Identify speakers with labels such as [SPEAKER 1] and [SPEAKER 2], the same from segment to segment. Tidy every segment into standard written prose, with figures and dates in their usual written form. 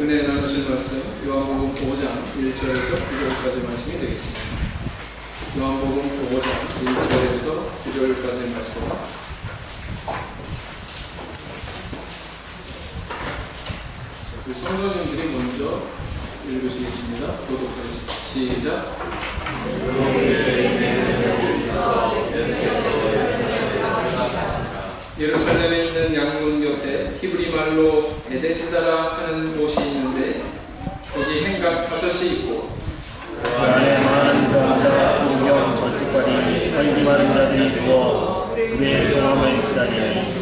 [SPEAKER 1] 은혜 나누실 말씀 요한복음 5장 1절에서 9절까지 말씀이 되겠습니다. 요한복음 5장 1절에서 9절까지 말씀. 우리 성도님들이 먼저 읽으시겠습니다. 교독하겠습니다. 시작. 예루살렘에 있는 양문 옆에 히브리 말로 베데스다라 하는 곳이 있는데 거기 행각 5이 있고
[SPEAKER 2] 그 안에 많은 병자와 성령 절뚝거리 혈기 많은 자들이 누워 그의 경험을 기다리니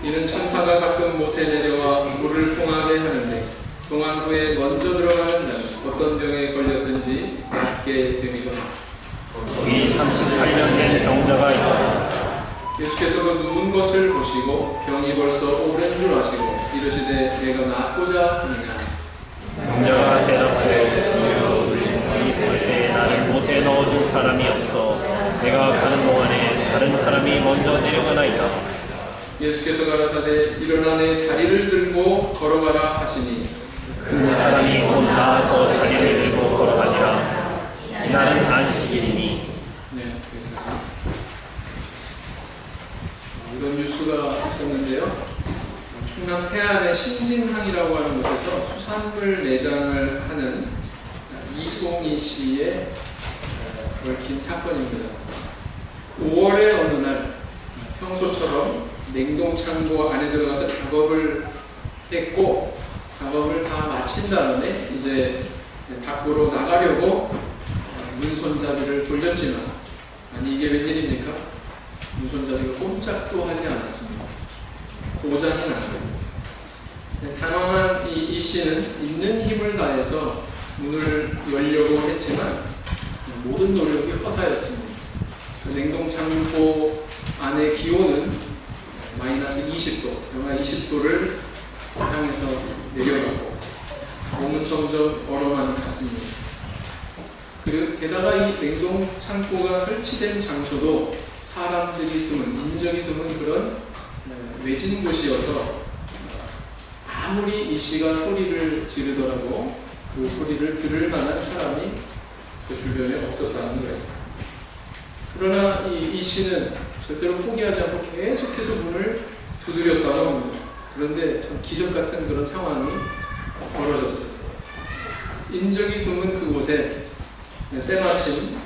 [SPEAKER 1] 이는 천사가 가끔 못에 내려와 물을 통하게 하는데 통한 후에 먼저 들어가는 자는 어떤 병에 걸렸든지 낫게 되리거나
[SPEAKER 2] 거기 38년 된 병자가 있더라.
[SPEAKER 1] 예수께서 그 누운 것을 보시고 병이 벌써 오랜 줄 아시고 이르시되 내가 낫고자 하느냐.
[SPEAKER 2] 병자가 대답하여 주여 우리 볼 때 나를 못에 넣어줄 사람이 없어 내가 가는 동안에 다른 사람이 먼저 내려가나이다.
[SPEAKER 1] 예수께서 가라사대 일어나 내 자리를 들고 걸어가라 하시니
[SPEAKER 2] 그 사람이 곧 나아서 자리를 들고 걸어가니라. 이날은 안식일이니.
[SPEAKER 1] 네, 이런 뉴스가 있었는데요. 충남 태안의 신진항이라고 하는 곳에서 수산물 매장을 하는 이송희 씨의 얽힌 사건입니다. 5월의 어느 날 평소처럼 냉동창고 안에 들어가서 작업을 했고 작업을 다 마친 다음에 이제 밖으로 나가려고 문손잡이를 돌렸지만 아니 이게 웬일입니까? 문손잡이가 꼼짝도 하지 않았습니다. 고장이 났고 당황한 이 씨는 있는 힘을 다해서 문을 열려고 했지만 모든 노력이 허사였습니다. 그 냉동창고 안의 기온은 마이너스 20도, 영하 20도를 향해서 내려가고 몸은 점점 얼어만 갔습니다. 그리고 게다가 이 냉동창고가 설치된 장소도 사람들이 드문, 인적이 드문 그런 외진 곳이어서 아무리 이 씨가 소리를 지르더라도 그 소리를 들을 만한 사람이 그 주변에 없었다는 거예요. 그러나 이 씨는 절대로 포기하지 않고 계속해서 문을 두드렸다고 합니다. 그런데 참 기적 같은 그런 상황이 벌어졌어요. 인적이 드문 그곳에 때마침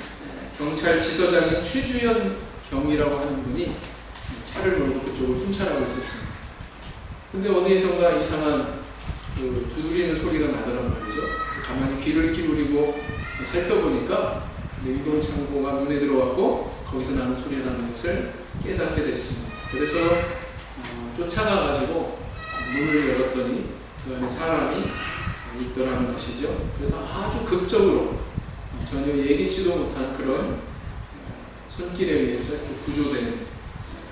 [SPEAKER 1] 경찰 지서장인 최주연 경이라고 하는 분이 차를 몰고 그쪽을 순찰하고 있었습니다. 근데 어디에선가 이상한 그 두드리는 소리가 나더란 말이죠. 그래서 가만히 귀를 기울이고 살펴보니까 냉동창고가 눈에 들어왔고 거기서 나는 소리라는 것을 깨닫게 됐습니다. 그래서 쫓아가가지고 문을 열었더니 그 안에 사람이 있더라는 것이죠. 그래서 아주 극적으로 전혀 예기치도 못한 그런 손길에 의해서 구조된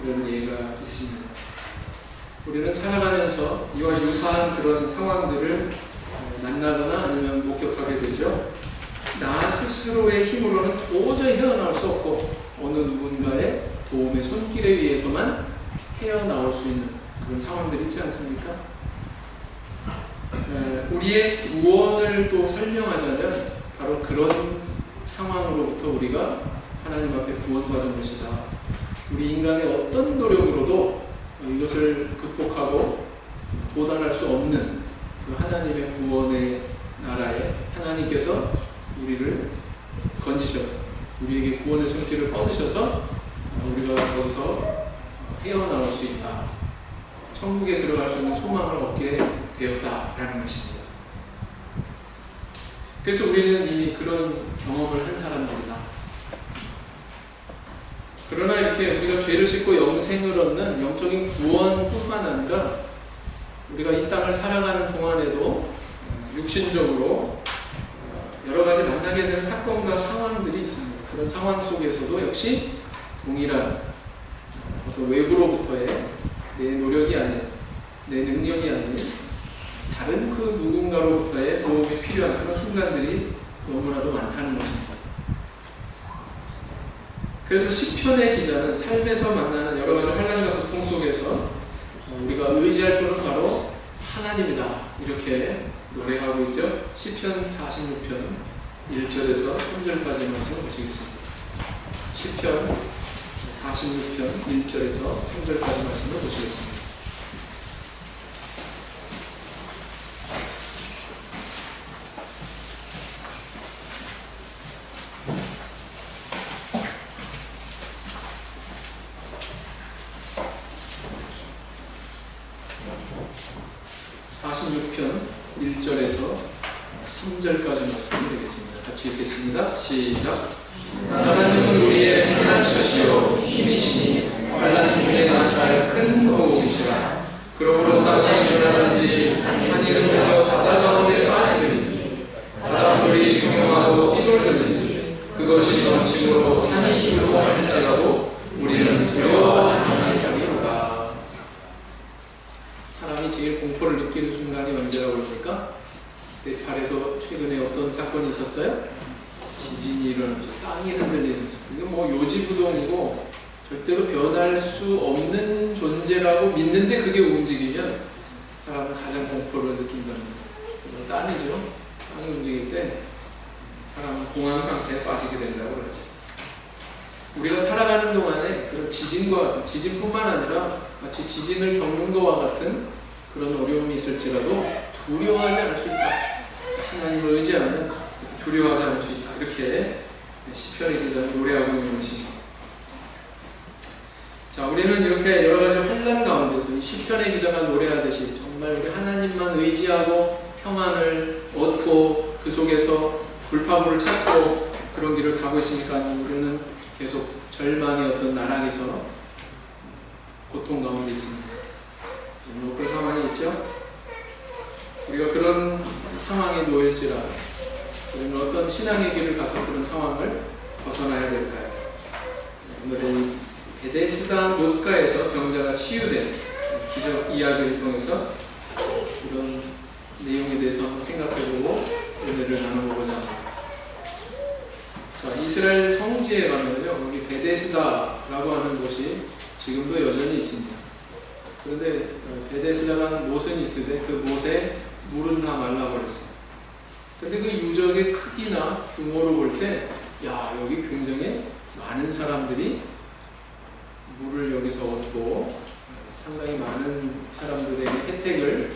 [SPEAKER 1] 그런 예가 있습니다. 우리는 살아가면서 이와 유사한 그런 상황들을 만나거나 아니면 목격하게 되죠. 나 스스로의 힘으로는 도저히 헤어나올 수 없고 어느 누군가의 도움의 손길에 의해서만 헤어나올 수 있는 그런 상황들이 있지 않습니까? 우리의 구원을 또 설명하자면 바로 그런 상황으로부터 우리가 하나님 앞에 구원받은 것이다. 우리 인간의 어떤 노력으로도 이것을 극복하고 도달할 수 없는 그 하나님의 구원의 나라에 하나님께서 우리를 건지셔서 우리에게 구원의 손길을 뻗으셔서 우리가 거기서 헤어나올 수 있다. 천국에 들어갈 수 있는 소망을 얻게 되었다라는 것입니다. 그래서 우리는 이미 그런 경험을 한 사람들이다. 그러나 이렇게 우리가 죄를 짓고 영생을 얻는 영적인 구원뿐만 아니라 우리가 이 땅을 살아가는 동안에도 육신적으로 여러 가지 만나게 되는 사건과 상황들이 있습니다. 그런 상황 속에서도 역시 동일한 어떤 외부로부터의 내 노력이 아닌 내 능력이 아닌 다른 그 누군가로부터의 도움이 필요한 그런 순간들이 너무나도 많다는 것입니다. 그래서 시편의 기자는 삶에서 만나는 여러 가지 환난과 고통 속에서 우리가 의지할 분은 바로 하나님이다 이렇게 노래하고 있죠. 시편 46편 1절에서 3절까지 말씀을 보시겠습니다. 시편 46편 1절에서 3절까지 말씀을 보시겠습니다. 같이 읽겠습니다. 시작. 하나님은 우리의 피난처시요 힘이시니 환난 중에 나타날 큰 도움이시라. 그러므로 땅이 일어나든지 산이 흔들려 바다 가운데 빠지든지 바닷물이 유명하고 휘돌든지 그것이 넘침으로 산이 요동할지라도 우리는 두려워하지 아니하리로다. 사람이 제일 공포를 느끼는 순간이 언제라고 그럽니까? 네팔에서 최근에 어떤 사건이 있었어요? 지진이 일어나죠. 땅이 흔들리는. 이게 뭐 요지부동이고 절대로 변할 수 없는 존재라고 믿는데 그게 움직이면 사람은 가장 공포를 느낀답니다. 땅이죠. 땅이 움직일 때 사람은 공황 상태에 빠지게 된다고 그러죠. 우리가 살아가는 동안에 그런 지진과 같은, 지진뿐만 아니라 마치 지진을 겪는 것과 같은 그런 어려움이 있을지라도 두려워하지 않을 수 있다. 하나님을 의지하면 두려워하지 않을 수 있다. 이렇게 시편의 기자는 노래하고 있는 것입니다. 자, 우리는 이렇게 여러 가지 환난 가운데서 이 시편의 기자가 노래하듯이 정말 우리 하나님만 의지하고 평안을 얻고 그 속에서 불파물을 찾고 그런 길을 가고 있으니까 우리는 계속 절망의 어떤 나락에서 고통 가운데 있습니다. 어떤 상황이 있죠? 우리가 그런 상황에 놓일지라도 우리는 어떤 신앙의 길을 가서 그런 상황을 벗어나야 될까요? 오늘의 베데스다 못가에서 병자가 치유된 기적 이야기를 통해서 이런 내용에 대해서 한번 생각해보고 은혜를 나눠보고자 합니다. 자, 이스라엘 성지에 가면요, 여기 베데스다라고 하는 곳이 지금도 여전히 있습니다. 그런데 베데스다라는 못은 있으되 그 못에 물은 다 말라버렸어요. 근데 그 유적의 크기나 규모로 볼 때, 야, 여기 굉장히 많은 사람들이 물을 여기서 얻고 상당히 많은 사람들에게 혜택을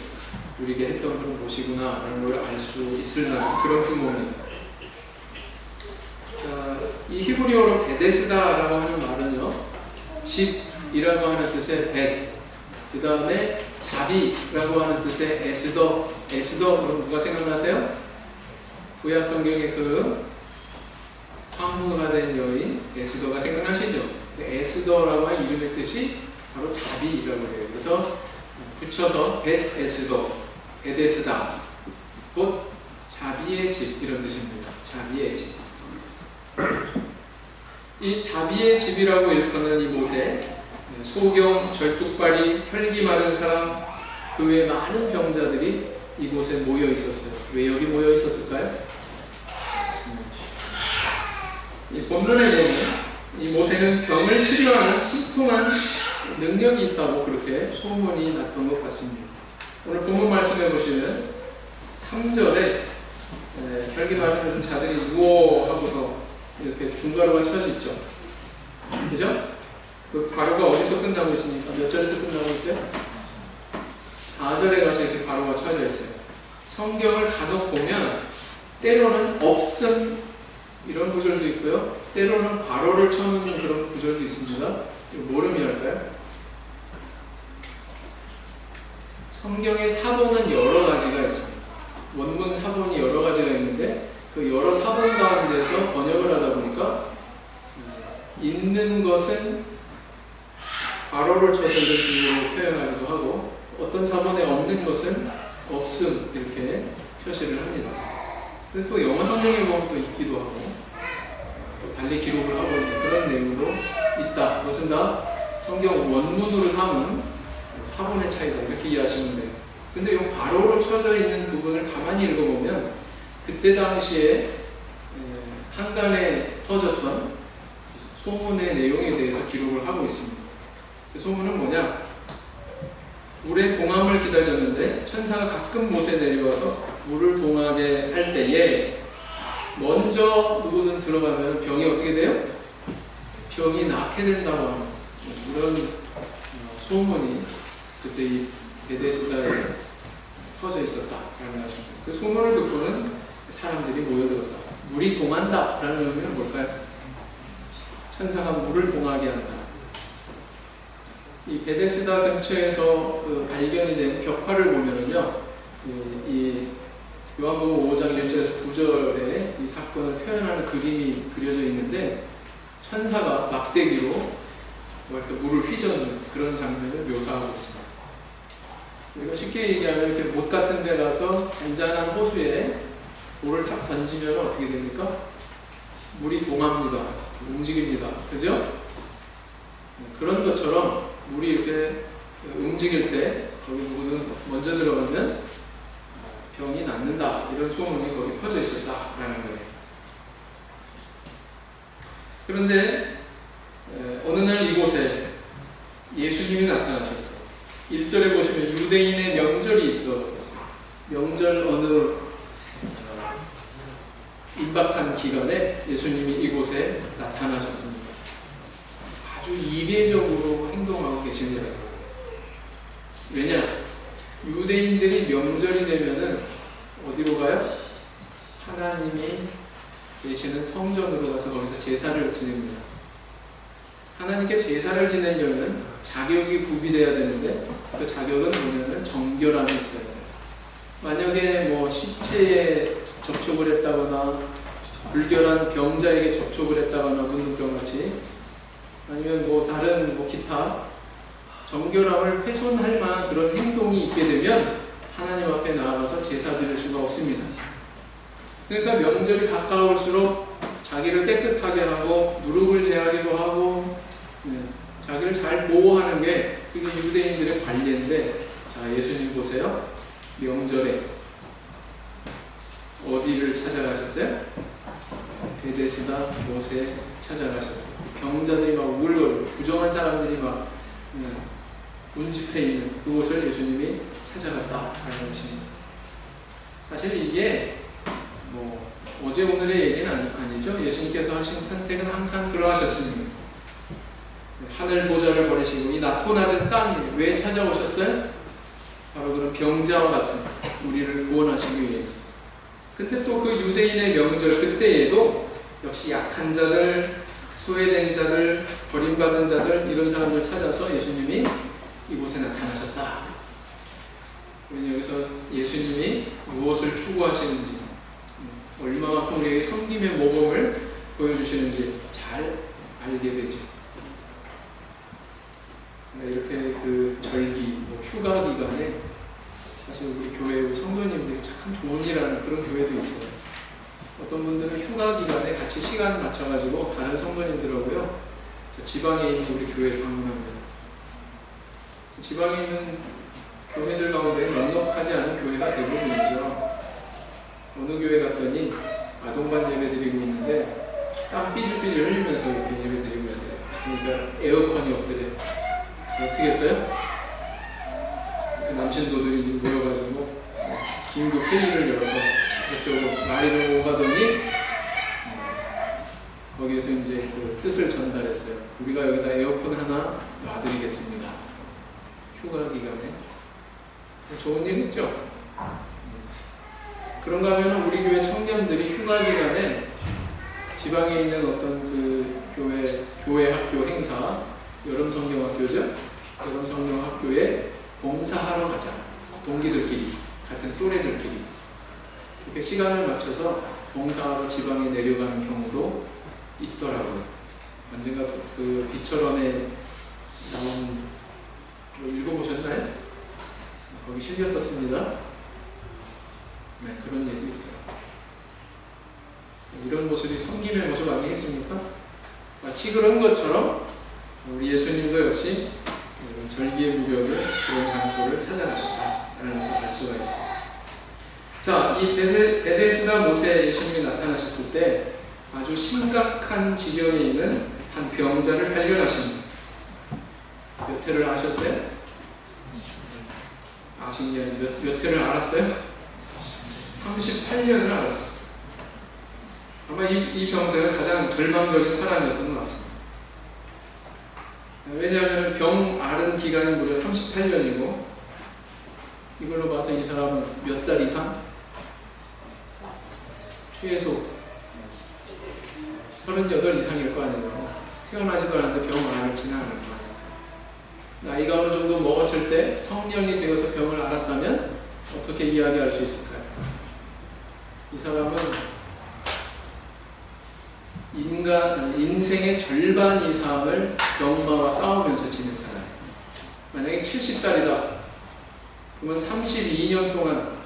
[SPEAKER 1] 누리게 했던 그런 곳이구나 라는 걸 알 수 있을 만한 그런 규모입니다. 이 히브리어로 베데스다라고 하는 말은요, 집이라고 하는 뜻의 벳, 그 다음에 자비라고 하는 뜻의 에스더, 그럼 누가 생각나세요? 구약 성경의 그 황후가 된 여인 에스더가 생각나시죠? 에스더라고 하는 이름의 뜻이 바로 자비라고 해요. 그래서 붙여서 벳 에스더, 베데스다, 곧 자비의 집 이런 뜻입니다. 자비의 집. 이 자비의 집이라고 일컫는 이곳에 소경, 절뚝발이, 혈기 마른 사람, 그 외에 많은 병자들이 이곳에 모여 있었어요. 왜 여기 모여 있었을까요? 이 본문에 보면 이 모세는 병을 치료하는 신통한 능력이 있다고 그렇게 소문이 났던 것 같습니다. 오늘 본문 말씀해 보시면 3절에 혈기 마른 자들이 누워 하고서 이렇게 중괄호가 쳐져 있죠. 그죠? 그 괄호가 어디서 끝나고 있습니까? 몇 절에서 끝나고 있어요? 4절에 가서 이렇게 괄호가 쳐져 있어요. 성경을 간혹 보면 때로는 없음 이런 구절도 있고요. 때로는 괄호를 쳐놓는 그런 구절도 있습니다. 이거 뭐를 의미할까요? 성경의 사본은 여러 가지가 있습니다. 원문 사본이 여러 가지가 있는데 그 여러 사본 가운데서 번역을 하다 보니까 있는 것은 괄호를 쳐서 이런 식으로 표현하기도 하고 어떤 사본에 없는 것은 없음 이렇게 표시를 합니다. 근데 또 영어 성경에 보면 또 있기도 하고 또 달리 기록을 하고 있는 그런 내용도 있다. 그것은 다 성경 원문으로 삼은 사본의 차이다 이렇게 이해하시면 돼요. 근데 이 괄호로 쳐져 있는 부분을 가만히 읽어보면 그때 당시에 한간에 터졌던 소문의 내용에 대해서 기록을 하고 있습니다. 그 소문은 뭐냐? 물의 동함을 기다렸는데 천사가 가끔 못에 내려와서 물을 동하게 할 때에 먼저 누구든 들어가면 병이 어떻게 돼요? 병이 낫게 된다고 하는 이런 소문이 그때 이 베데스다에 퍼져 있었다라는 것입니다. 그 소문을 듣고는 사람들이 모여들었다. 물이 동한다라는 의미는 뭘까요? 천사가 물을 동하게 한다. 이 베데스다 근처에서 그 발견이 된 벽화를 보면은요, 이 요한복음 5장 1절에서 9절에 이 사건을 표현하는 그림이 그려져 있는데 천사가 막대기로 이렇게 물을 휘젓는 그런 장면을 묘사하고 있습니다. 우리가 쉽게 얘기하면 이렇게 못 같은 데 가서 잔잔한 호수에 돌을 딱 던지면 어떻게 됩니까? 물이 동합니다. 움직입니다. 그죠? 그런 것처럼 물이 이렇게 움직일 때 거기 누구든 먼저 들어가면 병이 낫는다. 이런 소문이 거기 퍼져 있었다라는 거예요. 그런데 어느 날 이곳에 예수님이 나타나셨어요. 1절에 보시면 유대인의 명절이 있었어요. 명절 어느 임박한 기간에 예수님이 이곳에 나타나셨습니다. 아주 이례적으로 행동하고 계십니다. 왜냐? 유대인들이 명절이 되면은 어디로 가요? 하나님이 계시는 성전으로 가서 거기서 제사를 지냅니다. 하나님께 제사를 지내려면 자격이 구비되어야 되는데 그 자격은 뭐냐면 정결함이 있어야 돼요. 만약에 뭐 시체에 접촉을 했다거나 불결한 병자에게 접촉을 했다거나 문둥병같이 아니면 뭐 다른 뭐 기타 정결함을 훼손할 만한 그런 행동이 있게 되면 하나님 앞에 나아가서 제사 드릴 수가 없습니다. 그러니까 명절이 가까울수록 자기를 깨끗하게 하고 누룩을 제하기도 하고 자기를 잘 보호하는 게 이게 유대인들의 관례인데, 자, 예수님 보세요. 명절에 어디를 찾아가셨어요? 베데스다 못에 찾아가셨어요. 병자들이 막 울고 부정한 사람들이 막 운집해 있는 그곳을 예수님이 찾아갔다라는 것입니다. 사실 이게 뭐 어제 오늘의 얘기는 아니죠. 예수님께서 하신 선택은 항상 그러하셨습니다. 하늘 보좌를 버리시고 이 낮고 낮은 땅에 왜 찾아오셨어요? 바로 그런 병자와 같은 우리를 구원하시기 위해서. 근데 또 그 유대인의 명절 그때에도 역시 약한 자들, 소외된 자들, 버림받은 자들 이런 사람들 찾아서 예수님이 이곳에 나타나셨다. 우리는 여기서 예수님이 무엇을 추구하시는지, 얼마만큼 우리에게 섬김의 모범을 보여주시는지 잘 알게 되죠. 이렇게 그 절기, 휴가 기간에 사실 우리 교회 성도님들이 참 좋은 일하는 그런 교회도 있어요. 어떤 분들은 휴가 기간에 같이 시간 맞춰가지고 다른 성도님들하고요, 저 지방에 있는 우리 교회 방문합니다. 지방에 있는 교회들 가운데 넉넉하지 않은 교회가 대부분이죠. 어느 교회 갔더니 아동반 예배 드리고 있는데 땀 삐질삐질 흘리면서 이렇게 예배 드리고 있대요. 그러니까 에어컨이 없더래. 어떻게 했어요? 그 남친도들이 이제 모여가지고 긴급 회의를 열어서 저쪽으로 말이 오가더니 거기에서 이제 그 뜻을 전달했어요. 우리가 여기다 에어컨 하나 놔드리겠습니다. 휴가 기간에. 좋은 일 있죠? 그런가 하면 우리 교회 청년들이 휴가 기간에 지방에 있는 어떤 그 교회 학교 행사, 여름 성경학교죠? 여름 성경학교에 봉사하러 가자. 동기들끼리, 같은 또래들끼리. 이렇게 시간을 맞춰서 봉사하러 지방에 내려가는 경우도 있더라고요. 언젠가 그 비철원에 나온 뭐 읽어보셨나요? 거기 실렸었습니다. 네, 그런 얘기 있어요. 이런 모습이 섬김의 모습 아니겠습니까? 마치 그런 것처럼 우리 예수님도 역시 절기의 무렵에 그런 장소를 찾아가셨다라는 것을 알 수가 있습니다. 자, 이 베데스다 못에 예수님이 나타나셨을 때 아주 심각한 지경에 있는 한 병자를 발견하십니다. 몇 회를 하셨어요? 신기한 몇 해를 알았어요? 38년을 알았어요. 아마 이 병자가 가장 절망적인 사람이었던 것 같습니다. 왜냐하면 병 앓은 기간이 무려 38년이고 이걸로 봐서 이 사람은 몇 살 이상? 최소 38 이상일 거 아니에요. 태어나지도 않았는데 병을 앓지는 않을 거예요. 나이가 어느 정도 먹었을 때 성년이 되어서 병을 앓았다면 어떻게 이야기할 수 있을까요? 이 사람은 인생의 절반 이상을 병마와 싸우면서 지낸 사람이에요. 만약에 70살이다. 그러면 32년 동안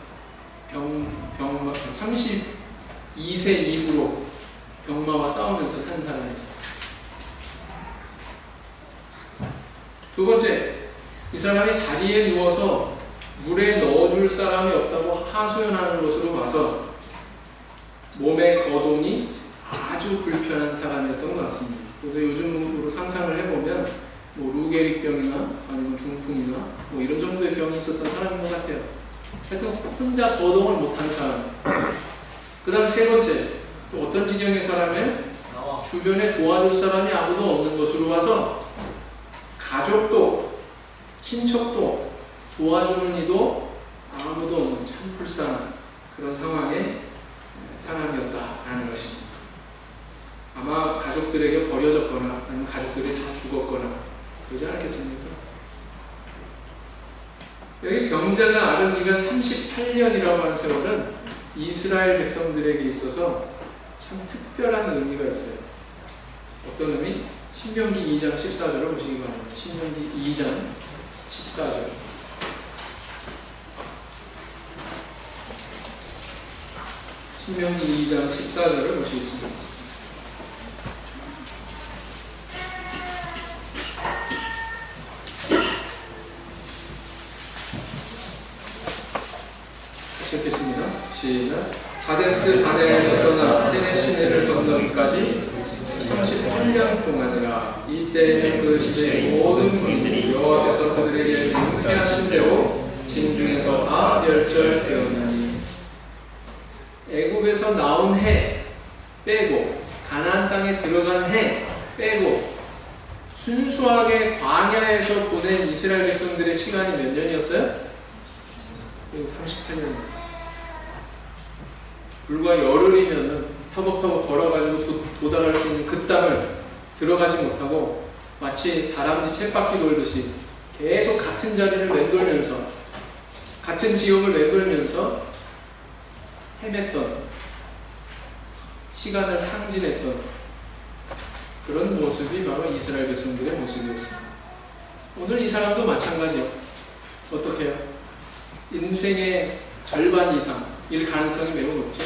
[SPEAKER 1] 32세 이후로 병마와 싸우면서 산 사람이에요. 두 번째, 이 사람이 자리에 누워서 물에 넣어줄 사람이 없다고 하소연하는 것으로 봐서 몸의 거동이 아주 불편한 사람이었던 것 같습니다. 그래서 요즘으로 상상을 해보면 뭐 루게릭병이나 아니면 중풍이나 뭐 이런 정도의 병이 있었던 사람인 것 같아요. 하여튼 혼자 거동을 못한 사람. 그 다음 세 번째, 또 어떤 지경의 사람에 주변에 도와줄 사람이 아무도 없는 것으로 봐서 가족도 친척도 도와주는 이도 아무도 없는 참 불쌍한 그런 상황의 사람이었다라는 것입니다. 아마 가족들에게 버려졌거나 아니면 가족들이 다 죽었거나 그러지 않겠습니까? 여기 병자가 앓은 기간 38년이라고 하는 세월은 이스라엘 백성들에게 있어서 참 특별한 의미가 있어요. 어떤 의미? 신명기 2장 14절을 보시기 바랍니다. 신명기 2장 14절. 신명기 2장 14절을 보시겠습니다. 시작했습니다. 시작. 가데스 바네에서 떠나 테네 시내를 건너기까지 38년 동안이라. 이때에는 그 시대의 모든 군인들이 여호와께서 그들에게 맹세하신 대로 진중에서 다 멸절되었나니. 애굽에서 나온 해 빼고 가나안 땅에 들어간 해 빼고 순수하게 광야에서 보낸 이스라엘 백성들의 시간이 몇 년이었어요? 38년. 불과 열흘이면 터벅터벅 걸어가지고 도달할 수 있는 그 땅을 들어가지 못하고 마치 다람쥐 쳇바퀴 돌듯이 계속 같은 자리를 맴돌면서 같은 지역을 맴돌면서 헤맸던, 시간을 탕진했던 그런 모습이 바로 이스라엘 백성들의 모습이었습니다. 오늘 이 사람도 마찬가지예요. 어떻게 해요? 인생의 절반 이상일 가능성이 매우 높죠.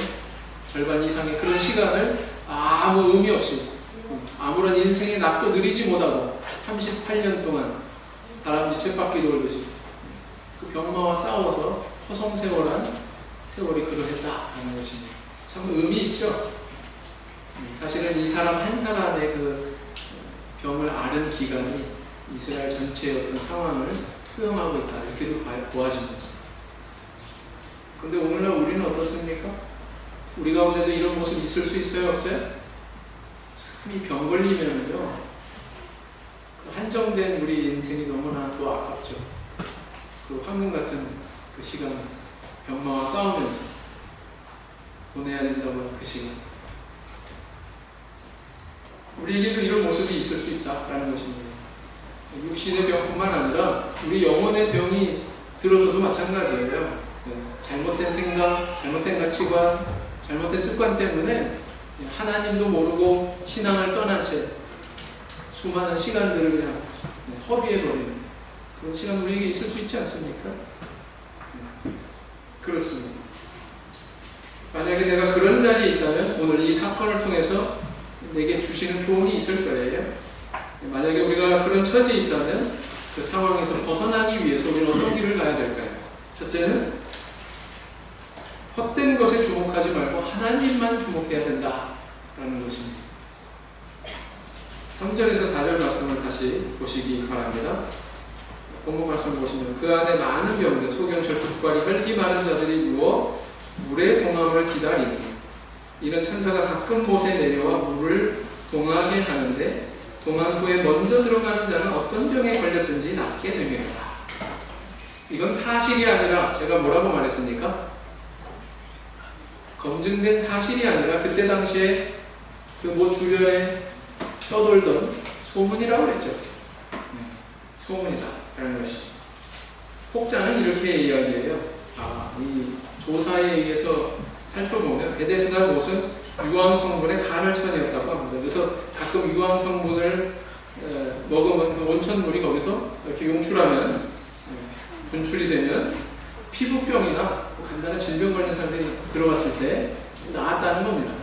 [SPEAKER 1] 절반 이상의 그런 시간을 아무 의미 없이 아무런 인생의 납도 누리지 못하고 38년 동안 다람쥐 쳇바퀴 돌듯이 그 병마와 싸워서 허송세월한 세월이 그러했다라는 것입니다. 참 의미 있죠. 사실은 이 사람 한 사람의 그 병을 앓은 기간이 이스라엘 전체의 어떤 상황을 투영하고 있다, 이렇게도 보아집니다. 그런데 오늘날 우리는 어떻습니까? 우리 가운데도 이런 모습이 있을 수 있어요? 없어요? 참 이 병 걸리면요, 그 한정된 우리 인생이 너무나 또 아깝죠. 그 황금 같은 그 시간, 병마와 싸우면서 보내야 된다고 하는 그 시간. 우리에게도 이런 모습이 있을 수 있다라는 것입니다. 육신의 병뿐만 아니라 우리 영혼의 병이 들어서도 마찬가지예요. 잘못된 생각, 잘못된 가치관, 잘못된 습관 때문에 하나님도 모르고 신앙을 떠난 채 수많은 시간들을 그냥 허비해버리는 그런 시간 우리에게 있을 수 있지 않습니까? 그렇습니다. 만약에 내가 그런 자리에 있다면 오늘 이 사건을 통해서 내게 주시는 교훈이 있을 거예요. 만약에 우리가 그런 처지에 있다면 그 상황에서 벗어나기 위해서 우리는 어떤 길을 가야 될까요? 첫째는 헛된 것에 주목하지 말고 하나님만 주목해야 된다라는 것입니다. 3절에서 4절 말씀을 다시 보시기 바랍니다. 본문 말씀 보시면 그 안에 많은 병자, 소경철, 족발이, 혈기 많은 자들이 누워 물의 동함을 기다리니 이런 천사가 가끔 못에 내려와 물을 동하게 하는데 동한 후에 먼저 들어가는 자는 어떤 병에 걸렸든지 낫게 되느니라. 이건 사실이 아니라 제가 뭐라고 말했습니까? 검증된 사실이 아니라 그때 당시에 그 뭐 주변에 떠돌던 소문이라고 그랬죠. 소문이다 라는 것이. 혹자는 이렇게 이야기해요. 이 조사에 의해서 살펴보면 베데스다 못은 유황 성분의 간헐천이었다고 합니다. 그래서 가끔 유황 성분을 먹으면 그 온천물이 거기서 이렇게 용출하면 분출이 되면 피부병이나 간단한 질병 걸린 사람들이 들어갔을 때 나았다는 겁니다.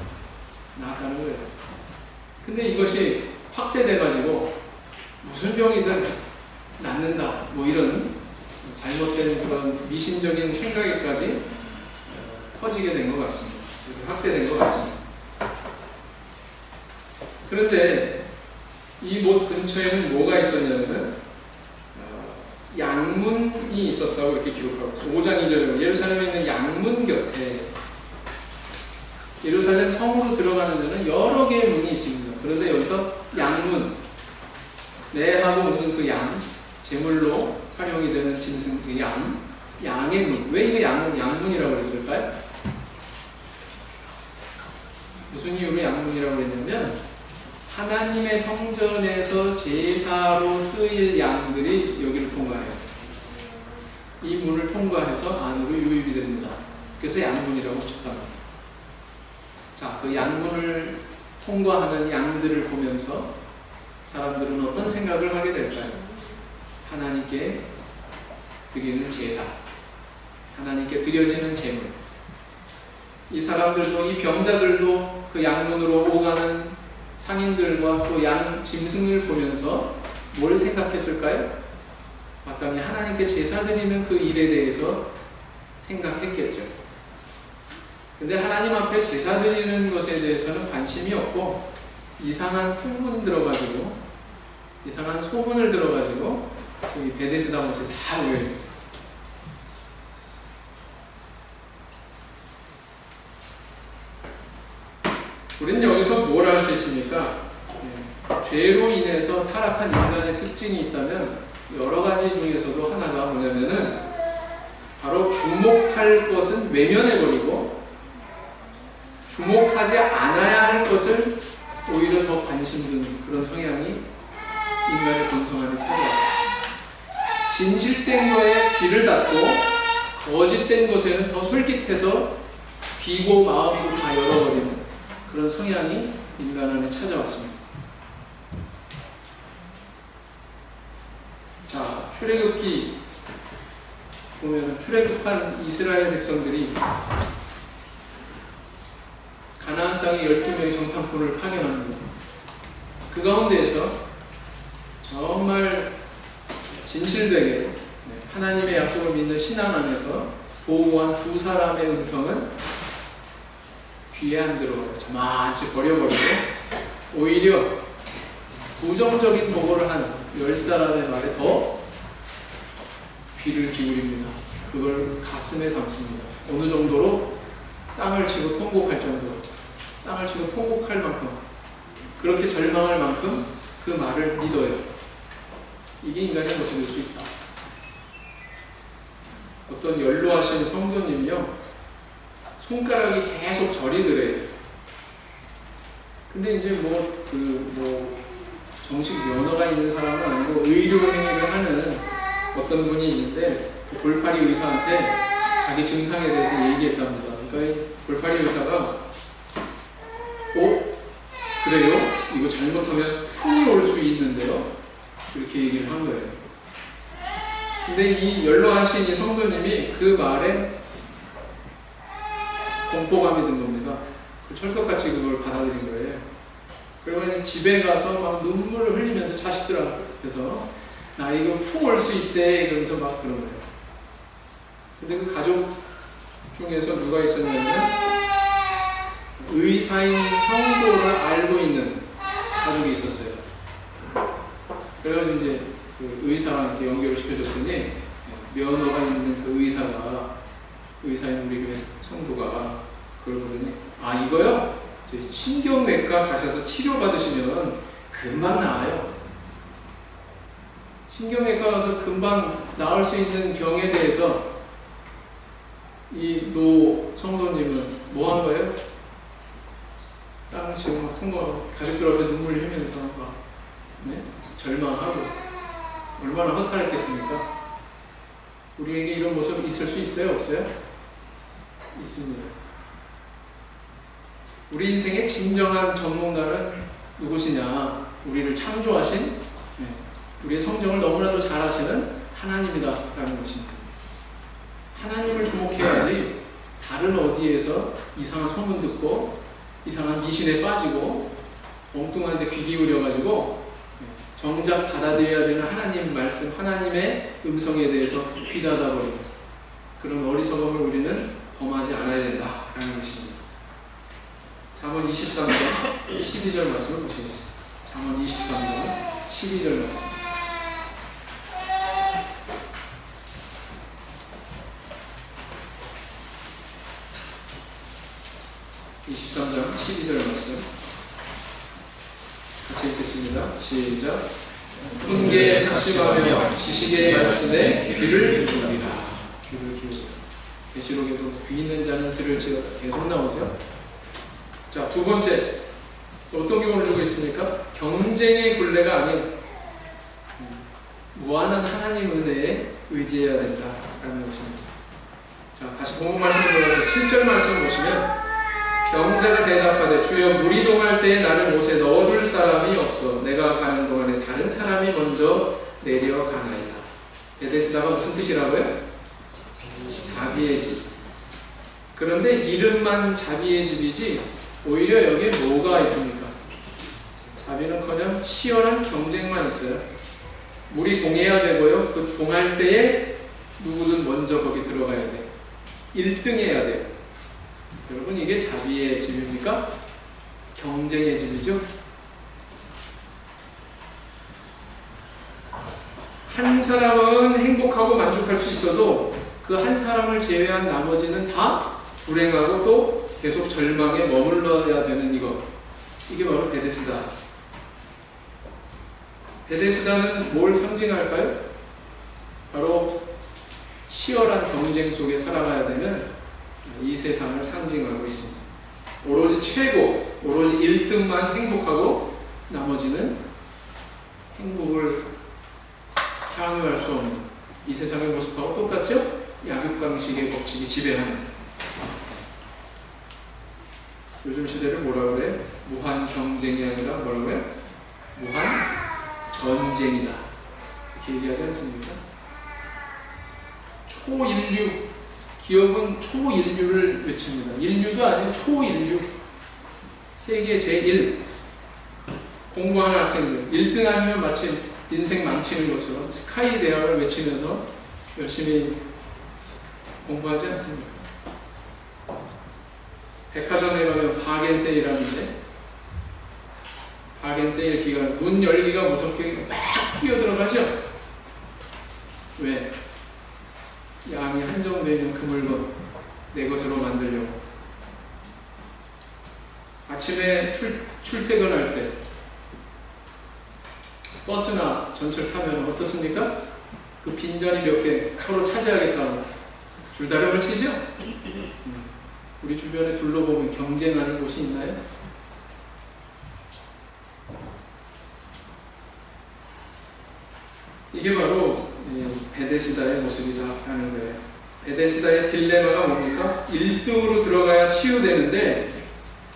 [SPEAKER 1] 나았다는 거예요. 근데 이것이 확대돼가지고 무슨 병이든 낫는다 뭐 이런 잘못된 그런 미신적인 생각에까지 퍼지게 된 것 같습니다. 확대된 것 같습니다. 그런데 이 못 근처에는 뭐가 있었냐면은 양문이 있었다고 이렇게 기록하고 있어요. 5장 2절에 예루살렘에 있는 양문 곁에 예루살렘 성으로 들어가는 데는 여러 개의 문이 있습니다. 그런데 여기서 양문, 내하고 오는 그 양, 제물로 활용이 되는 짐승, 그 양, 양의 문. 왜 이게 양문이라고 그랬을까요? 무슨 이유로 양문이라고 그랬냐면 하나님의 성전에서 제사로 쓰일 양들이 여기를 통과해요. 이 문을 통과해서 안으로 유입이 됩니다. 그래서 양문이라고 쳤답니다. 자, 그 양문을 통과하는 양들을 보면서 사람들은 어떤 생각을 하게 될까요? 하나님께 드리는 제사, 하나님께 드려지는 제물. 이 사람들도, 이 병자들도 그 양문으로 오가는 상인들과 또 양 짐승을 보면서 뭘 생각했을까요? 마땅히 하나님께 제사 드리는 그 일에 대해서 생각했겠죠. 근데 하나님 앞에 제사 드리는 것에 대해서는 관심이 없고 이상한 풍문 들어가지고 이상한 소문을 들어가지고 저기 베데스다 못에 다 모여있어요. 우리는 여기서 뭘 알 수 있습니까? 죄로 인해서 타락한 인간의 특징이 있다면 여러 가지 중에서도 하나가 뭐냐면은 바로 주목할 것은 외면해버리고 주목하지 않아야 할 것을 오히려 더 관심 두는 그런 성향이 인간의 본성 안에 찾아왔어요. 진실된 거에 귀를 닫고 거짓된 것에는 더 솔깃해서 귀고 마음이고 다 열어버리는 그런 성향이 인간 안에 찾아왔습니다. 자, 출애굽기 보면 출애굽한 이스라엘 백성들이 가나안 땅에 12명의 정탐꾼을 파견합니다. 그 가운데에서 정말 진실되게 하나님의 약속을 믿는 신앙 안에서 보호한 두 사람의 음성은 귀에 안 들어가요. 저만치 버려버리고 오히려 부정적인 보고를 한 10사람의 말에 더 귀를 기울입니다. 그걸 가슴에 담습니다. 어느 정도로 땅을 치고 통곡할 정도로, 땅을 치고 통곡할 만큼, 그렇게 절망할 만큼 그 말을 믿어요. 이게 인간의 모습일 수 있다. 어떤 연로하신 성도님이요, 손가락이 계속 저리더래요. 근데 이제 정식 면허가 있는 사람은 아니고 의료 행위를 하는 어떤 분이 있는데 그 돌팔이 의사한테 자기 증상에 대해서 얘기했답니다. 그러니까 이 돌팔이 의사가 그래요? 이거 잘못하면 풍이 올 수 있는데요? 이렇게 얘기를 한 거예요. 근데 이 연로하신 이 성도님이 그 말에 공포감이 든 겁니다. 철석같이 그걸 받아들인 거예요. 그리고 이제 집에 가서 막 눈물을 흘리면서 자식들 앞에서 나 이거 풍 올 수 있대 이러면서 막 그런 거예요. 근데 그 가족 중에서 누가 있었냐면 의사인 성도를 알고 있는 가족이 있었어요. 그래서 이제 그 의사랑 이렇게 연결을 시켜줬더니 면허가 있는 그 의사인 우리 교회 성도가 그걸 보더니 아 이거요? 신경외과 가셔서 치료받으시면 금방 나아요. 신경외과 가서 금방 나을 수 있는 병에 대해서 이 노 성도님은 뭐 한 거예요? 땅을 지금 막 통과하고 가족들 앞에 눈물 흘리면서 막 네? 절망하고 얼마나 허탈했겠습니까? 우리에게 이런 모습 있을 수 있어요? 없어요? 있습니다. 우리 인생의 진정한 전문가는 누구시냐? 우리를 창조하신 네. 우리의 성정을 너무나도 잘 아시는 하나님이다라는 것입니다. 하나님을 주목해야지 다른 어디에서 이상한 소문 듣고 이상한 미신에 빠지고 엉뚱한 데 귀 기울여가지고 정작 받아들여야 되는 하나님 말씀, 하나님의 음성에 대해서 귀 닫아버리는 그런 어리석음을 우리는 범하지 않아야 된다라는 것입니다. 잠언 23장 12절 말씀을 보시겠습니다. 잠언 23장 12절 말씀. 23장 12절 말씀 같이 읽겠습니다. 시작. 훈계에 사심하며 지식의 말씀에 귀를 기울이라. 귀를 기울이라. 계시록에도 귀 있는 자는 들을지어다 계속 나오죠. 자, 두 번째 어떤 교훈을 주고 있습니까? 경쟁의 굴레가 아닌 무한한 하나님 은혜에 의지해야 된다라는 것입니다. 자, 다시 본문 말씀을 들어서 7절 말씀 보시면 병자가 대답하되 주여 물이 동할 때에 나를 못에 넣어줄 사람이 없어 내가 가는 동안에 다른 사람이 먼저 내려가나이다. 베데스다가 무슨 뜻이라고요? 자비의 집. 그런데 이름만 자비의 집이지 오히려 여기에 뭐가 있습니까? 자비는커녕 치열한 경쟁만 있어요. 물이 동해야 되고요. 그 동할 때에 누구든 먼저 거기 들어가야 돼요. 1등 해야 돼요. 여러분 이게 자비의 집입니까? 경쟁의 집이죠? 한 사람은 행복하고 만족할 수 있어도 그 한 사람을 제외한 나머지는 다 불행하고 또 계속 절망에 머물러야 되는 이거. 이게 바로 베데스다. 베데스다는 뭘 상징할까요? 바로 치열한 경쟁 속에 살아가야 되는 이 세상을 상징하고 있습니다. 오로지 최고, 오로지 1등만 행복하고 나머지는 행복을 향유할 수 없는 이 세상의 모습하고 똑같죠? 약육강식의 법칙이 지배하는 요즘 시대를 뭐라 그래? 무한 경쟁이 아니라 뭐라고요? 무한 전쟁이다. 이렇게 얘기하지 않습니까? 초인류 기업은 초인류를 외칩니다. 인류도 아니고 초인류. 세계 제1 공부하는 학생들 1등 아니면 마치 인생 망치는 것처럼 스카이 대학을 외치면서 열심히 공부하지 않습니까? 백화점에 가면 바겐세일하는데 바겐세일 기간 문 열기가 무섭게 막 뛰어들어가죠? 왜? 양이 한정되어 있는 그 물건 내 것으로 만들려고. 아침에 출퇴근할 때 버스나 전철 타면 어떻습니까? 그 빈자리 몇 개 서로 차지하겠다고 줄다름을 치죠? 우리 주변에 둘러보면 경쟁하는 곳이 있나요? 이게 바로 베데스다의 모습이다 하는 거예요. 베데스다의 딜레마가 뭡니까? 1등으로 들어가야 치유되는데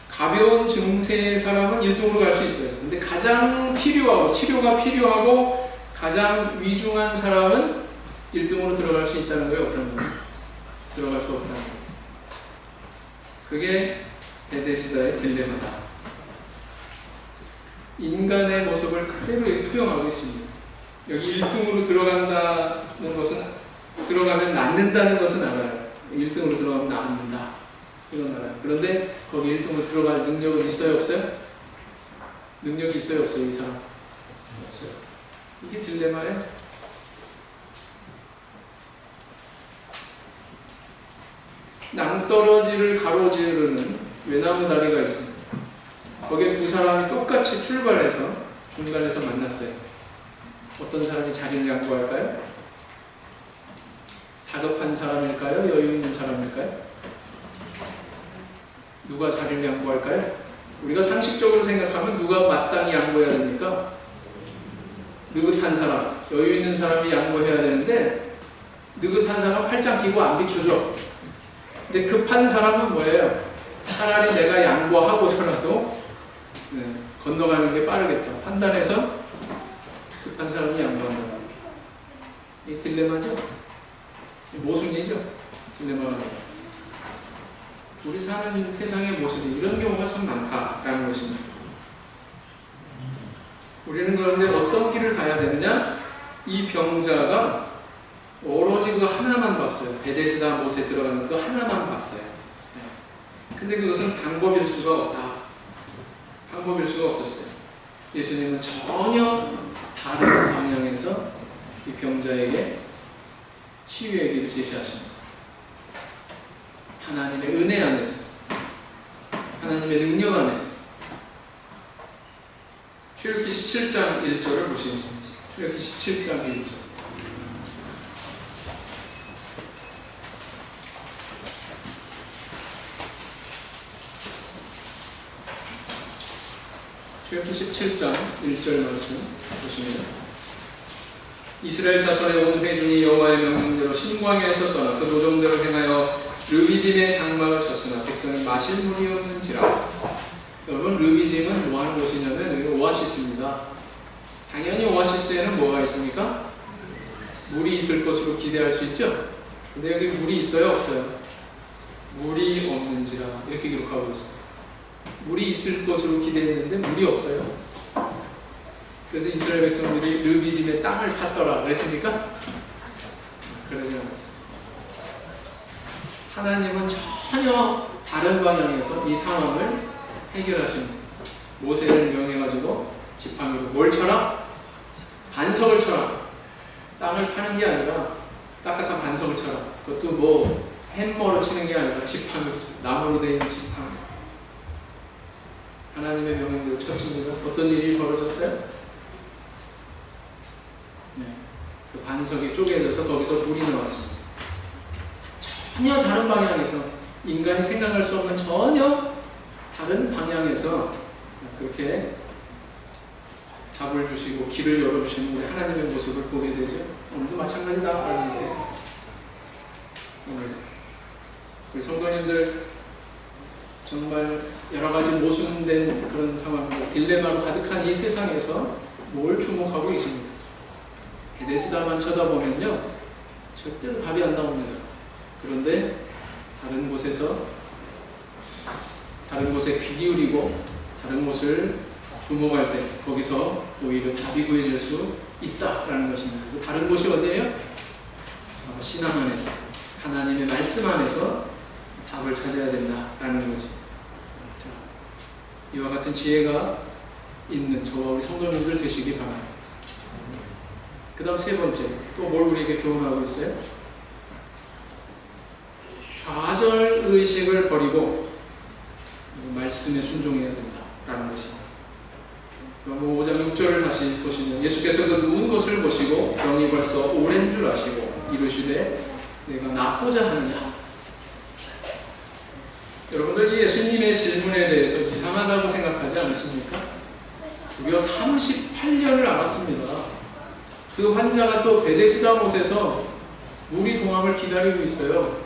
[SPEAKER 1] 가벼운 증세의 사람은 1등으로 갈 수 있어요. 근데 가장 필요하고 치료가 필요하고 가장 위중한 사람은 1등으로 들어갈 수 있다는 거예요? 없다는 거예요? 들어갈 수 없다는 거예요. 그게 베데스다의 딜레마다. 인간의 모습을 그대로 투영하고 있습니다. 여기 1등으로 들어간다는 것은 들어가면 낫는다는 것은 알아요. 1등으로 들어가면 낫는다. 이건 알아요. 그런데 거기 1등으로 들어갈 능력은 있어요? 없어요? 능력이 있어요? 없어요? 이 사람? 없어요. 이게 딜레마예요. 낭떠러지를 가로지르는 외나무 다리가 있습니다. 거기에 두 사람이 똑같이 출발해서 중간에서 만났어요. 어떤 사람이 자리를 양보할까요? 다급한 사람일까요? 여유 있는 사람일까요? 누가 자리를 양보할까요? 우리가 상식적으로 생각하면 누가 마땅히 양보해야 됩니까? 느긋한 사람, 여유 있는 사람이 양보해야 되는데 느긋한 사람은 팔짱 끼고 안 비켜줘. 근데 급한 사람은 뭐예요? 차라리 내가 양보하고서라도 건너가는 게 빠르겠다 판단해서 급한 사람이 양보한다. 이 딜레마죠? 모순이죠? 딜레마가. 우리 사는 세상의 모습이 이런 경우가 참 많다라는 것입니다. 우리는 그런데 어떤 길을 가야 되느냐? 이 병자가 오로지 그 하나만 봤어요. 베데스다 못에 들어가는 그 하나만 봤어요. 근데 그것은 방법일 수가 없다. 방법일 수가 없었어요. 예수님은 전혀 다른 방향에서 이 병자에게 치유의 길을 제시하십니다. 하나님의 은혜 안에서, 하나님의 능력 안에서. 출애굽기 17장 1절을 보시겠습니다. 출애굽기 17장 1절. 출애굽기 17장 1절 말씀 보시면 이스라엘 자손의 온 회중이 여호와의 명령대로 신광야에서 떠나 그 노정대로 행하여 르비딤의 장막을 쳤으나 백성은 마실 물이 없는지라. 여러분, 르비딤은 뭐 하는 곳이냐면 여기 오아시스입니다. 당연히 오아시스에는 뭐가 있습니까? 물이 있을 것으로 기대할 수 있죠? 근데 여기 물이 있어요? 없어요? 물이 없는지라 이렇게 기록하고 있어요. 물이 있을 것으로 기대했는데 물이 없어요. 그래서 이스라엘 백성들이 르비딤의 땅을 팠더라 그랬습니까? 그러지 않았어요. 하나님은 전혀 다른 방향에서 이 상황을 해결하십니다. 모세를 명해가지고 지팡이로 뭘 쳐라? 반석을 쳐라. 땅을 파는 게 아니라 딱딱한 반석을 쳐라. 그것도 뭐 햄머로 치는 게 아니라 지팡이로, 나무로 된 지팡이. 하나님의 명령대로 쳤습니다. 어떤 일이 벌어졌어요? 그 반석이 쪼개져서 거기서 물이 나왔습니다. 전혀 다른 방향에서, 인간이 생각할 수 없는 전혀 다른 방향에서 그렇게 답을 주시고 길을 열어주시는 우리 하나님의 모습을 보게 되죠. 오늘도 마찬가지다 하는데, 오늘 우리 성도님들 정말 여러가지 모순된 그런 상황들, 딜레마로 가득한 이 세상에서 뭘 주목하고 계십니까? 베데스다만 쳐다보면요 절대로 답이 안 나옵니다. 그런데 다른 곳에 귀 기울이고 다른 곳을 주목할 때 거기서 오히려 답이 구해질 수 있다라는 것입니다. 다른 곳이 어디예요? 신앙 안에서, 하나님의 말씀 안에서 답을 찾아야 된다라는 거죠. 자, 이와 같은 지혜가 있는 저와 우리 성도님들 되시기 바랍니다. 그 다음 세 번째, 또 뭘 우리에게 교훈하고 있어요? 좌절의식을 버리고 말씀에 순종해야 된다라는 것입니다. 5장 6절을 다시 보시면 예수께서 그 누운 것을 보시고 병이 벌써 오랜 줄 아시고 이르시되 내가 낫고자 하느냐. 여러분들 이 예수님의 질문에 대해서 이상하다고 생각하지 않으십니까? 무려 38년을 알았습니다. 그 환자가 또 베데스다 못에서 물이 동함을 기다리고 있어요.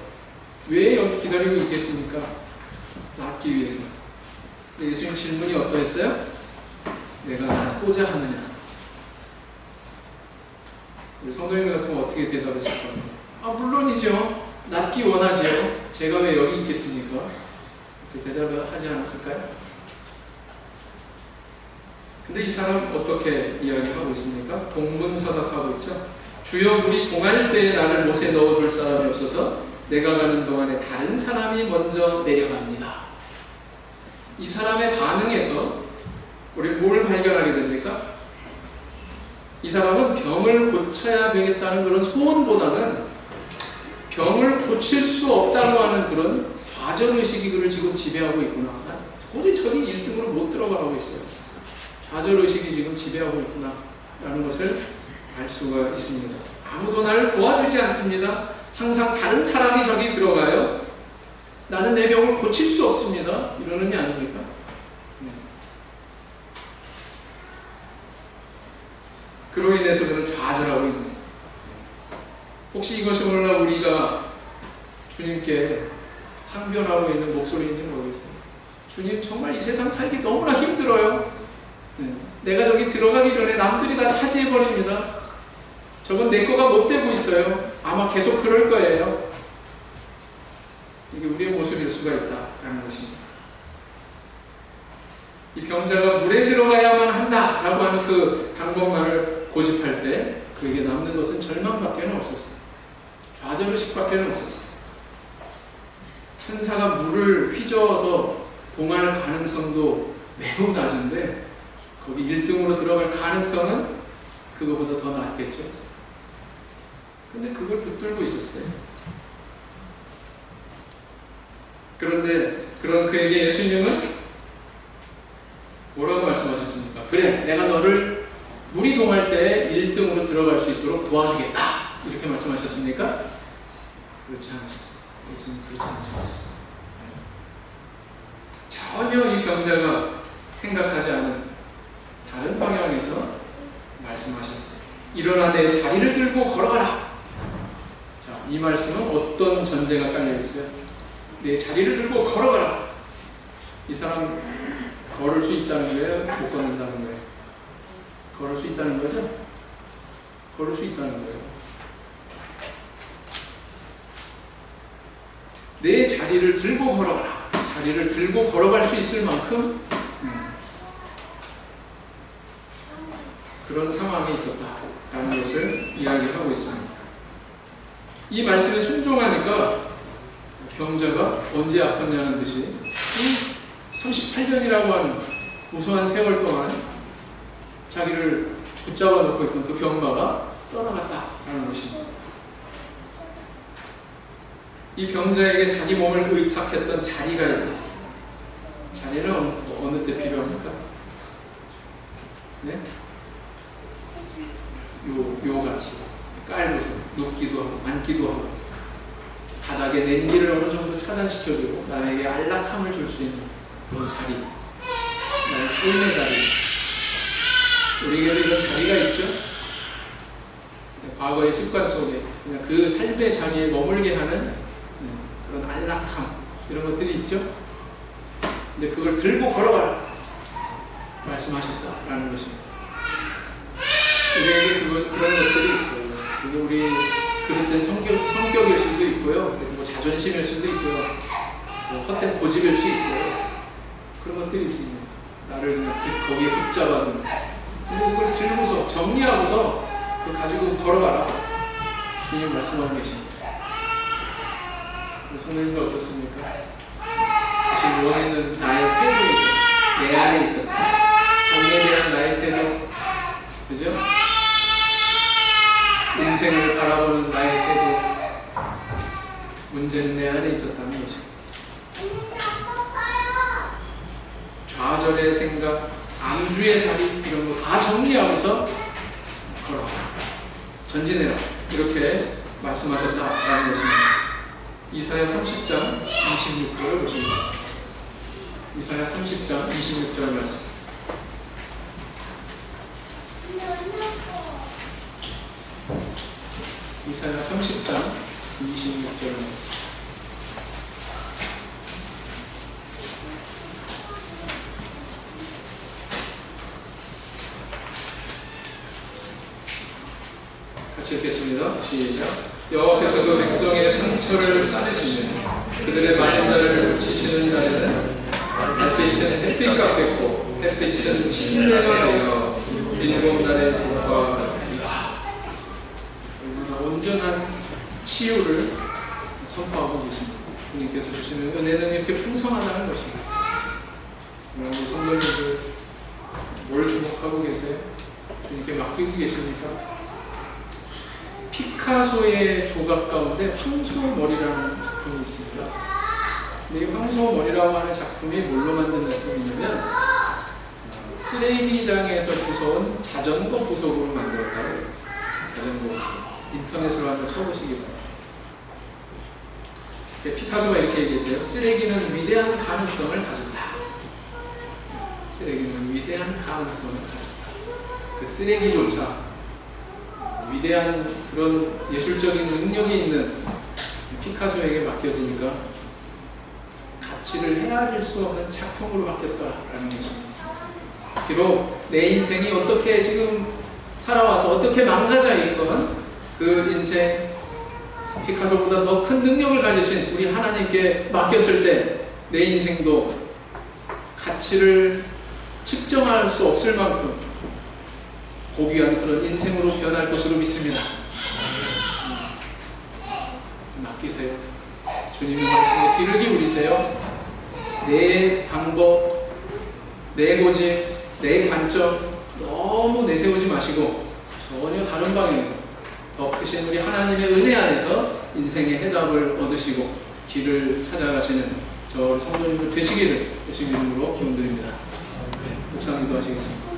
[SPEAKER 1] 왜 여기 기다리고 있겠습니까? 낫기 위해서. 예수님 질문이 어떠했어요? 내가 낫고자 하느냐. 우리 성도님 같으면 어떻게 대답했을 것 같아요? 물론이죠. 낫기 원하죠. 제가 왜 여기 있겠습니까? 그렇게 대답을 하지 않았을까요? 근데 이 사람 어떻게 이야기하고 있습니까? 동분서답하고 있죠. 주여 물이 동할 때에 나를 못에 넣어줄 사람이 없어서 내가 가는 동안에 다른 사람이 먼저 내려갑니다. 이 사람의 반응에서 우리 뭘 발견하게 됩니까? 이 사람은 병을 고쳐야 되겠다는 그런 소원보다는 병을 고칠 수 없다고 하는 그런 좌절의식이 그를 지금 지배하고 있구나. 도저히 저기 1등으로 못 들어가고 있어요. 좌절의식이 지금 지배하고 있구나 라는 것을 알 수가 있습니다. 아무도 나를 도와주지 않습니다. 항상 다른 사람이 저기 들어가요. 나는 내 병을 고칠 수 없습니다. 이런 의미 아닙니까? 그로 인해서 그는 좌절하고 있는 거예요. 혹시 이것이 오늘날 우리가 주님께 항변하고 있는 목소리인지 모르겠어요. 주님, 정말 이 세상 살기 너무나 힘들어요. 내가 저기 들어가기 전에 남들이 다 차지해버립니다. 저건 내 거가 못 되고 있어요. 아마 계속 그럴 거예요. 이게 우리의 모습일 수가 있다라는 것입니다. 이 병자가 물에 들어가야만 한다라고 하는 그 방법만을 고집할 때 그에게 남는 것은 절망밖에 없었어요. 좌절의식밖에 없었어요. 천사가 물을 휘저어서 동할 가능성도 매우 낮은데 거기 1등으로 들어갈 가능성은 그거보다 더 낮겠죠. 근데 그걸 붙들고 있었어요. 그런데 그런 그에게 예수님은 뭐라고 말씀하셨습니까? 그래, 내가 너를 물이 동할 때 1등으로 들어갈 수 있도록 도와주겠다. 이렇게 말씀하셨습니까? 그렇지 않으셨어요. 예수님 그렇지 않으셨어요. 전혀 이 병자가 생각하지 않은 다른 방향에서 말씀하셨어요. 일어나 내 자리를 들고 걸어가라. 자, 이 말씀은 어떤 전제가 깔려있어요? 내 자리를 들고 걸어가라. 이 사람 걸을 수 있다는 거예요? 못 걷는다는 거예요? 걸을 수 있다는 거죠? 걸을 수 있다는 거예요. 내 자리를 들고 걸어가라. 자리를 들고 걸어갈 수 있을 만큼 그런 상황이 있었다라는 것을 이야기하고 있습니다. 이 말씀에 순종하니까 병자가 언제 아팠냐는 듯이 38년이라고 하는 무수한 세월 동안 자기를 붙잡아 놓고 있던 그 병마가 떠나갔다라는 것입니다. 이 병자에게 자기 몸을 의탁했던 자리가 있었어요. 자리는 어느 때 필요합니까? 네? 요 같이 깔고서 눕기도 하고 앉기도 하고 바닥에 냉기를 어느 정도 차단시켜주고 나에게 안락함을 줄 수 있는 그런 자리, 나의 삶의 자리. 우리에게도 이런 자리가 있죠. 과거의 습관 속에 그냥 그 삶의 자리에 머물게 하는 그런 안락함, 이런 것들이 있죠. 근데 그걸 들고 걸어가라 말씀하셨다라는 것입니다. 우리에게 그런 것들이 있어요. 그게 우리 그릇된 성격일 수도 있고요. 그리고 자존심일 수도 있고요. 헛된 고집일 수 있고요. 그런 것들이 있습니다. 나를 그냥 거기에 붙잡아둔. 근데 그걸 들고서 정리하고서 그걸 가지고 걸어가라. 주님 말씀하고 계십니다. 성도님도 어떻습니까? 사실 원인은 나의 태도에 있었다. 내 안에 있었다. 삶에 대한 나의 태도, 그죠? 인생을 바라보는 나의 태도, 문제는 내 안에 있었다는 것입니다. 좌절의 생각, 안주의 자리, 이런 거 다 정리하고서 걸어라, 전진해라, 이렇게 말씀하셨다라는 것입니다. 이사야 30장 26절을 보십니다. 이사야 30장 26절 말씀. 이사야 30장 26절 말씀. 같이 읽겠습니다. 시작. 여호와께서 그 백성의 상처를 싸매시며 그들의 맞은 자를 고치시는 날에는 햇빛은 햇빛 같겠고 햇빛은 침례가 되어 일곱 날의 빛과 같으리라. 얼마나 온전한 치유를 선포하고 계십니다. 주님께서 주시는 은혜는 이렇게 풍성하다는 것입니다. 우리 성도님들 뭘 주목하고 계세요? 주님께 맡기고 계십니까? 피카소의 조각 가운데 황소머리라는 작품이 있습니다. 근데 이 황소머리라고 하는 작품이 뭘로 만든 작품이냐면 쓰레기장에서 주워온 자전거 부속으로 만들었다고 해요. 자전거 부속. 인터넷으로 한번 쳐보시기 바랍니다. 피카소가 이렇게 얘기했대요. 쓰레기는 위대한 가능성을 가졌다. 쓰레기는 위대한 가능성을 가졌다. 그 쓰레기조차 위대한 그런 예술적인 능력이 있는 피카소에게 맡겨지니까 가치를 헤아릴 수 없는 작품으로 바뀌었다라는 것입니다. 비록 내 인생이 어떻게 지금 살아와서 어떻게 망가져 있건 그 인생 피카소보다 더 큰 능력을 가지신 우리 하나님께 맡겼을 때 내 인생도 가치를 측정할 수 없을 만큼 고귀한 그런 인생으로 변할 것으로 믿습니다. 맡기세요. 주님의 말씀에 귀를 기울이세요. 내 방법, 내 고집, 내 관점 너무 내세우지 마시고 전혀 다른 방향에서 더 크신 우리 하나님의 은혜 안에서 인생의 해답을 얻으시고 길을 찾아가시는 저 성도님들 되시기를 예수님 이름으로 기원드립니다. 묵상 기도하시겠습니다.